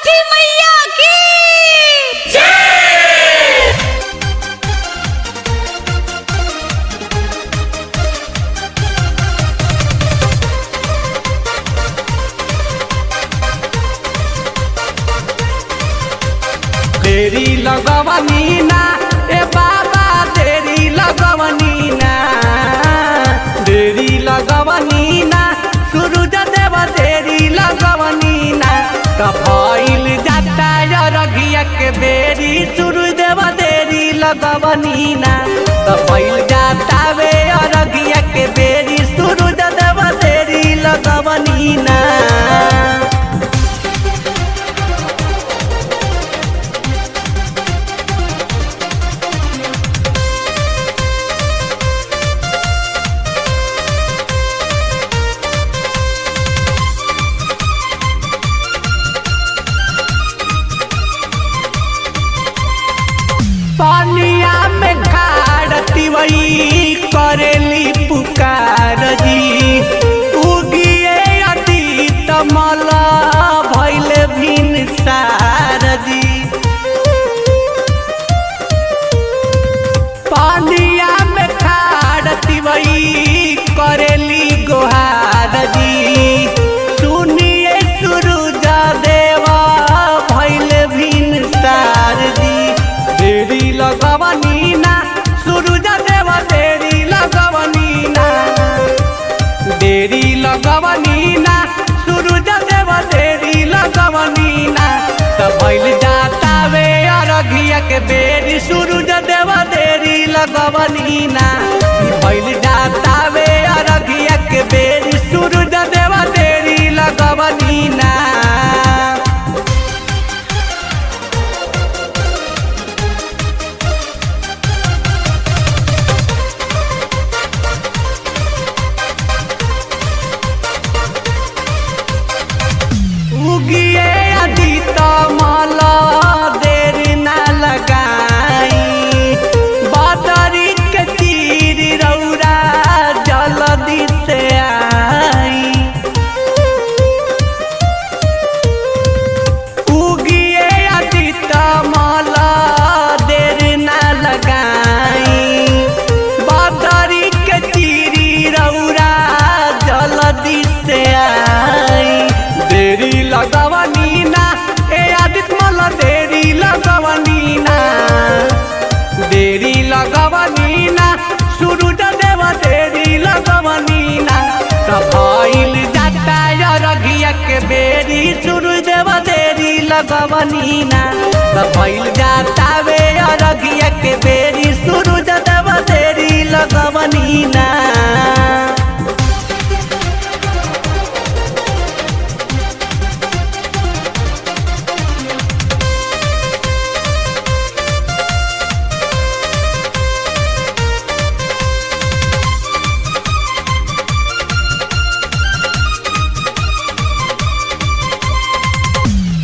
छठी मैया की देरी लगवनी ना ए बाबा देरी लगवनी ना देरी लगवनी ना सूरज देव देरी लगवनी ना कफाइल जाता रघिया के बेरी सूरज देव देरी लगवनी ना कफाइल जाता वे रघिया के बेरी सूरज देव देरी लगवनी ना। पानिया में खाड़ती वही करेली पुकार जी उगिए अति तमला भैल भिन सार जी पानिया में खाड़ती वही करेली गोहार जी सुनिए सूरज देवा भैल भिन सार जी देरी लगवनी ना सूरज देव देरी लगवनी ना देरी लगवनी ना सूरज देव देरी लगवनी ना तब भइल जाता वे अरघिया के बेरी सूरज देव देरी लगवनी ना भइल जाता वे अरघिया के बेरी सूरज देव देरी लगवनी ना। उगिए अति तमला देरी ना लगाई बदरी के तीर रौरा जल्दी से आई उगिए अति तमला देरी ना लगाई बदरी के तीर रौरा जल्दी से आई देरी लगवनी ना ए आदित्य मल देरी लगवनी ना देरी लगवनी ना सूरज देव देरी लगवनी ना कफाइल जाता रघिया के बेरी सूरज देव देरी लगवनी ना कफाइल जाता वे रघिया के बेरी सूरज देव देरी लगवनी ना।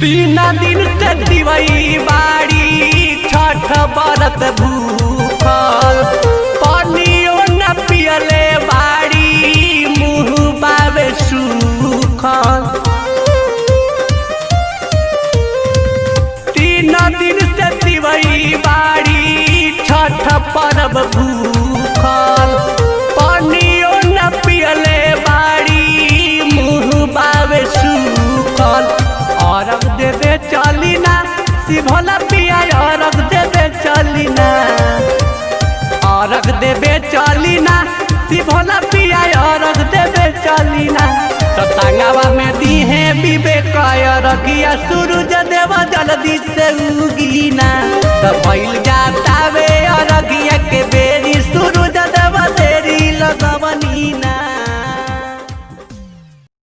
तीन दिन से दिवई बाड़ी छठ बरत भूखल पानियो न पियले बाड़ी मुँह बावे सूखल तीन दिन से दिवई बाड़ी छठ पर्व भूखल पानियो न पियले बाड़ी मुँह बावे सूखल अरग देवे चली ना शिभोला पिया अरग देवे चली ना अरग देवे चली ना शिभोला पिया अरग देवे चली ना तो संगवा में दीहे विवेक रखिया सूरज देव जल्दी से उगी ना तो भइल जाता